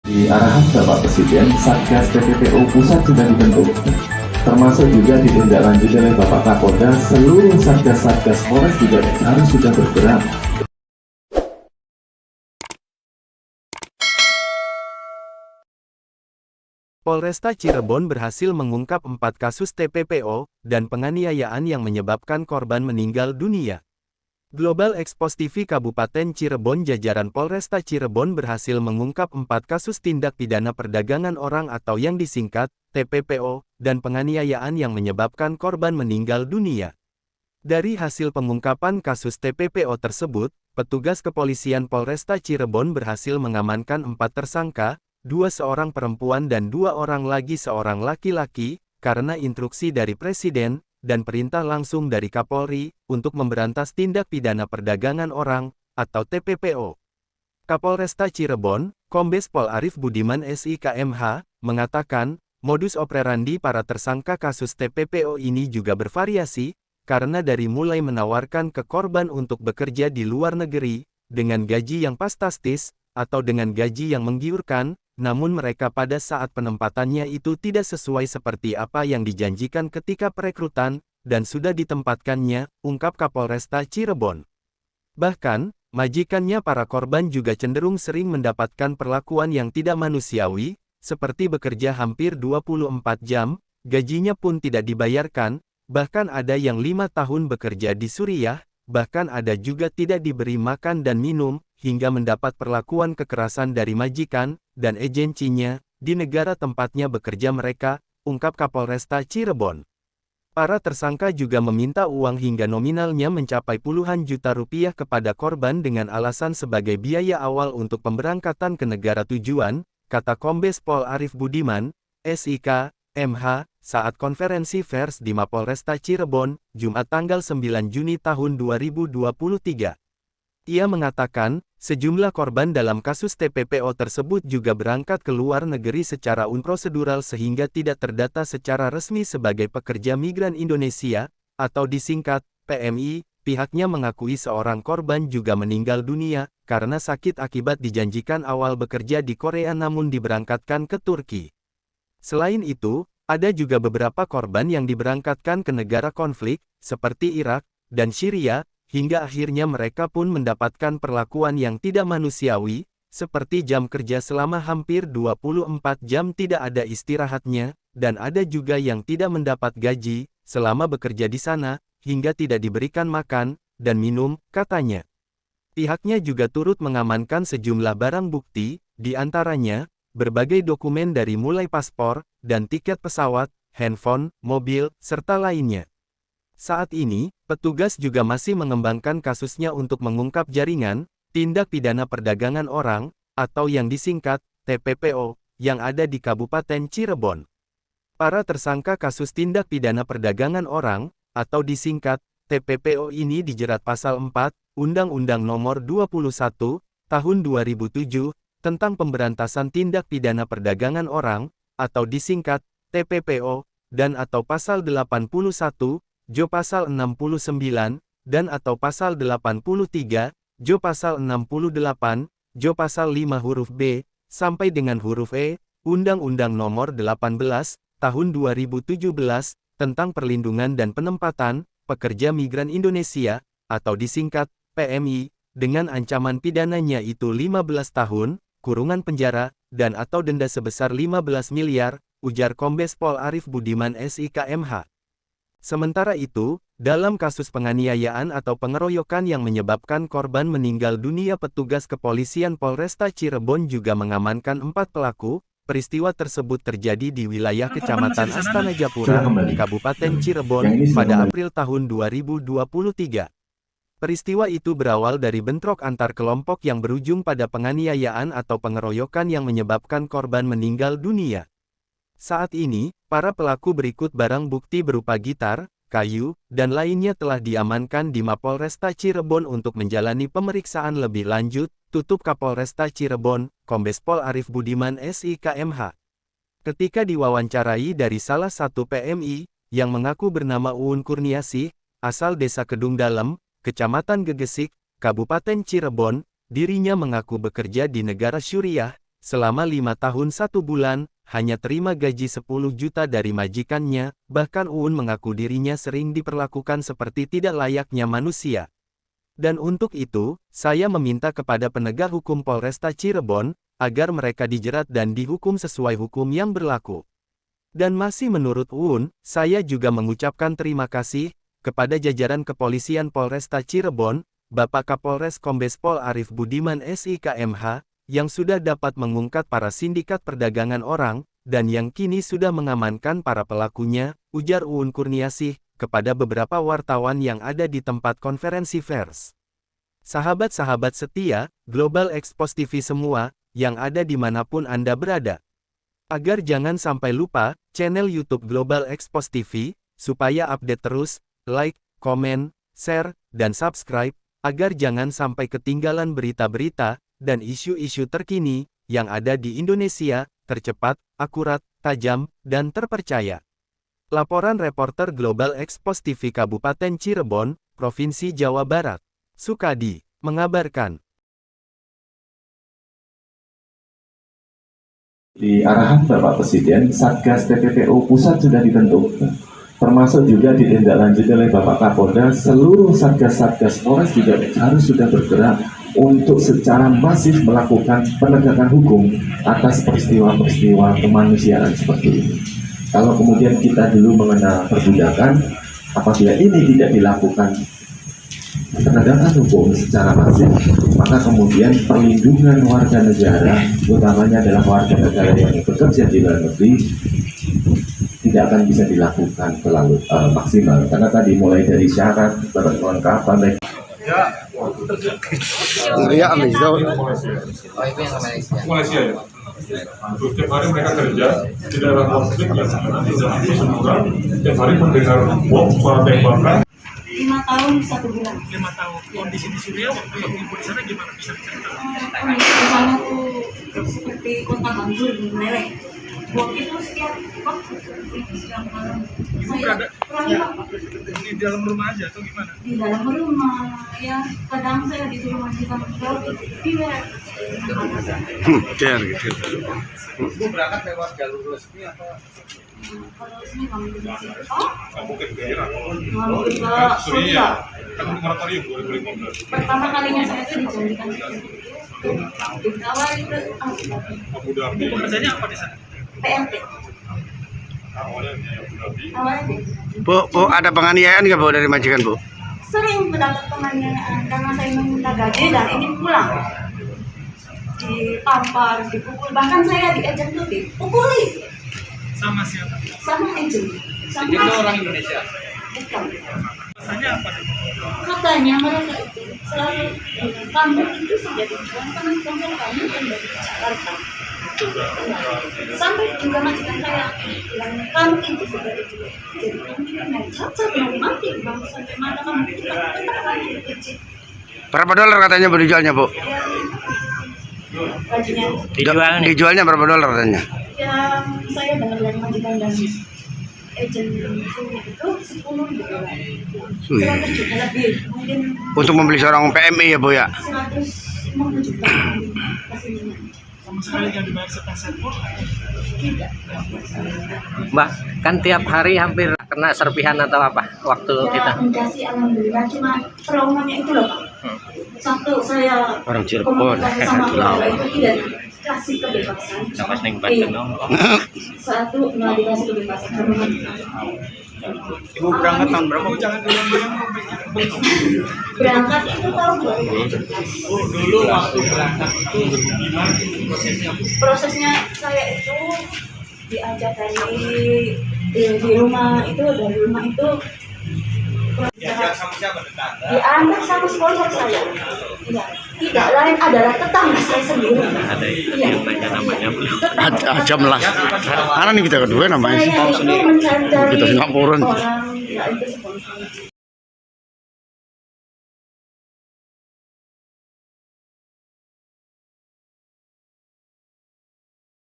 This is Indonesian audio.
Di arahan Bapak Presiden, Satgas TPPO Pusat sudah dibentuk, termasuk juga ditindaklanjuti oleh Bapak Kapolda. Seluruh Satgas-Satgas Polres juga harus sudah bergerak. Polresta Cirebon berhasil mengungkap 4 kasus TPPO dan penganiayaan yang menyebabkan korban meninggal dunia. Global Expos TV Kabupaten Cirebon jajaran Polresta Cirebon berhasil mengungkap 4 kasus tindak pidana perdagangan orang atau yang disingkat TPPO dan penganiayaan yang menyebabkan korban meninggal dunia. Dari hasil pengungkapan kasus TPPO tersebut, petugas kepolisian Polresta Cirebon berhasil mengamankan 4 tersangka, 2 seorang perempuan dan 2 orang lagi seorang laki-laki, karena instruksi dari Presiden, dan perintah langsung dari Kapolri, untuk memberantas tindak pidana perdagangan orang, atau TPPO. Kapolresta Cirebon, Kombes Pol Arief Budiman SIKMH, mengatakan, modus operandi para tersangka kasus TPPO ini juga bervariasi, karena dari mulai menawarkan ke korban untuk bekerja di luar negeri, dengan gaji yang fantastis, atau dengan gaji yang menggiurkan, namun mereka pada saat penempatannya itu tidak sesuai seperti apa yang dijanjikan ketika perekrutan, dan sudah ditempatkannya, ungkap Kapolresta Cirebon. Bahkan, majikannya para korban juga cenderung sering mendapatkan perlakuan yang tidak manusiawi, seperti bekerja hampir 24 jam, gajinya pun tidak dibayarkan, bahkan ada yang 5 tahun bekerja di Suriah, bahkan ada juga tidak diberi makan dan minum, hingga mendapat perlakuan kekerasan dari majikan dan agensinya di negara tempatnya bekerja mereka, ungkap Kapolresta Cirebon. Para tersangka juga meminta uang hingga nominalnya mencapai puluhan juta rupiah kepada korban dengan alasan sebagai biaya awal untuk pemberangkatan ke negara tujuan, kata Kombes Pol Arief Budiman, SIK, MH, saat konferensi pers di Mapolresta Cirebon, Jumat tanggal 9 Juni tahun 2023. Ia mengatakan, sejumlah korban dalam kasus TPPO tersebut juga berangkat ke luar negeri secara unprosedural sehingga tidak terdata secara resmi sebagai pekerja migran Indonesia, atau disingkat, PMI. Pihaknya mengakui seorang korban juga meninggal dunia, karena sakit akibat dijanjikan awal bekerja di Korea namun diberangkatkan ke Turki. Selain itu, ada juga beberapa korban yang diberangkatkan ke negara konflik, seperti Irak dan Syria, hingga akhirnya mereka pun mendapatkan perlakuan yang tidak manusiawi, seperti jam kerja selama hampir 24 jam tidak ada istirahatnya, dan ada juga yang tidak mendapat gaji, selama bekerja di sana, hingga tidak diberikan makan, dan minum, katanya. Pihaknya juga turut mengamankan sejumlah barang bukti, di antaranya, berbagai dokumen dari mulai paspor, dan tiket pesawat, handphone, mobil, serta lainnya. Saat ini, petugas juga masih mengembangkan kasusnya untuk mengungkap jaringan tindak pidana perdagangan orang, atau yang disingkat TPPO, yang ada di Kabupaten Cirebon. Para tersangka kasus tindak pidana perdagangan orang, atau disingkat TPPO ini dijerat pasal 4, Undang-Undang Nomor 21, Tahun 2007, tentang pemberantasan tindak pidana perdagangan orang, atau disingkat TPPO, dan atau pasal 81, Jo pasal 69, dan atau pasal 83, Jo pasal 68, Jo pasal 5 huruf B, sampai dengan huruf E, Undang-Undang Nomor 18, Tahun 2017, tentang Perlindungan dan Penempatan Pekerja Migran Indonesia, atau disingkat PMI, dengan ancaman pidananya itu 15 tahun, kurungan penjara, dan atau denda sebesar 15 miliar, ujar Kombes Pol Arief Budiman SIKMH. Sementara itu, dalam kasus penganiayaan atau pengeroyokan yang menyebabkan korban meninggal dunia, petugas kepolisian Polresta Cirebon juga mengamankan 4 pelaku. Peristiwa tersebut terjadi di wilayah Kecamatan Astana Japura, Kabupaten Cirebon, pada April tahun 2023. Peristiwa itu berawal dari bentrok antar kelompok yang berujung pada penganiayaan atau pengeroyokan yang menyebabkan korban meninggal dunia. Saat ini, para pelaku berikut barang bukti berupa gitar, kayu, dan lainnya telah diamankan di Mapolresta Cirebon untuk menjalani pemeriksaan lebih lanjut, tutup Kapolresta Cirebon, Kombes Pol Arief Budiman SIKMH. Ketika diwawancarai dari salah satu PMI, yang mengaku bernama Uun Kurniasih, asal Desa Kedung Dalem, Kecamatan Gegesik, Kabupaten Cirebon, dirinya mengaku bekerja di negara Suriah, selama 5 tahun 1 bulan, hanya terima gaji 10 juta dari majikannya, bahkan Uun mengaku dirinya sering diperlakukan seperti tidak layaknya manusia. Dan untuk itu, saya meminta kepada penegak hukum Polresta Cirebon, agar mereka dijerat dan dihukum sesuai hukum yang berlaku. Dan masih menurut Uun, saya juga mengucapkan terima kasih kepada jajaran kepolisian Polresta Cirebon, Bapak Kapolres Kombes Pol Arief Budiman SIKMH, yang sudah dapat mengungkap para sindikat perdagangan orang, dan yang kini sudah mengamankan para pelakunya, ujar Uun Kurniasih, kepada beberapa wartawan yang ada di tempat konferensi pers. Sahabat-sahabat setia, Global Expos TV semua, yang ada dimanapun Anda berada. Agar jangan sampai lupa, channel YouTube Global Expos TV, supaya update terus, like, komen, share, dan subscribe, agar jangan sampai ketinggalan berita-berita, dan isu-isu terkini, yang ada di Indonesia, tercepat, akurat, tajam, dan terpercaya. Laporan reporter Global Expos TV Kabupaten Cirebon, Provinsi Jawa Barat, Sukadi, mengabarkan. Di arahan Bapak Presiden, Satgas TPPO Pusat sudah dibentuk, termasuk juga ditindaklanjuti oleh Bapak Kapolda. Seluruh Satgas-Satgas Polres juga harus sudah bergerak untuk secara masif melakukan penegakan hukum atas peristiwa-peristiwa kemanusiaan seperti ini. Kalau kemudian kita dulu mengenal perbudakan, apabila ini tidak dilakukan penegakan hukum secara masif, maka kemudian perlindungan warga negara, utamanya adalah warga negara yang bekerja di luar negeri, tidak akan bisa dilakukan terlalu maksimal. Karena tadi mulai dari syarat, kelengkapan, Malaysia ya. Setiap hari mereka kerja di daerah konflik yang sangat semua. Setiap hari mendengar bom, suara tembakan. 5 tahun 1 bulan. 5 tahun. Kondisi di Suriah waktu ibu di sana gimana, bisa diceritakan? Kondisi di sana tuh seperti kota hancur di meleleh. Bom itu setiap waktu, setiap malam. Saya pulang Di dalam rumah aja atau gimana? di dalam rumah, ya kadang saya disuruh majikan pulang di luar. Ibu berangkat lewat jalur resmi atau? Kalau sini kami di sini. Mungkin ke Irak. Lalu ke Suriah. Suriah. Kan moratorium 2015. Pertama kalinya saya itu dijanjikan ditawari ke Abu Dhabi. Pekerjaannya apa di sana? PNT. Awalnya di Abu Dhabi. Awalnya Bu, ada penganiayaan nggak Bu dari majikan Bu? sering mendapat penganiayaan karena saya meminta gaji dan ini pulang ditampar, dipukul, bahkan saya diejek tuh dipukuli Sama siapa? sama ejek sama Itu orang Indonesia. bukan. Rasanya apa? Katanya mereka itu selalu kamu itu sudah dijual karena kamu yang dari Jakarta. Sampai juga majikan saya bilang kamu itu sudah dijual, jadi kamu tidak cacat, mau mati, mau sampai mana kamu tidak tetap lagi diejek. Berapa dolar katanya Bu dijualnya Bu? Gajinya Dijualnya berapa dolar katanya? yang saya dengar dari majikan dan agent itu 10 gitu lah. 100 juta lebih, mungkin Untuk membeli seorang PMI ya Bu ya? 150 juta kasihnya. Sama sekali nggak dibayar sepeser pun? Tidak. Mbak, kan tiap hari hampir kena serpihan atau apa waktu kita? Ya enggak sih, alhamdulillah, cuma traumanya itu loh Pak. Satu, saya Orang Cirebon. komunikasi sama keluarga itu tidak dikasih kebebasan. Pas neng Iya. dong. Satu, nggak dikasih kebebasan. Ibu berangkat tahun berapa? Jangan bilang-bilang Berangkat itu tahun 2017. Dulu waktu berangkat itu gimana prosesnya? Prosesnya saya itu diajak di rumah itu, dari rumah itu Diajak sama siapa, tetangga? diantar sama sponsor saya. Iya, tidak lain adalah tetangga saya sendiri. Ada Iya. yang nanya namanya belum? Jam lah. Mana nih kita kedua namanya? Saya itu mencari Kita Singapura. orang, ya itu sponsor.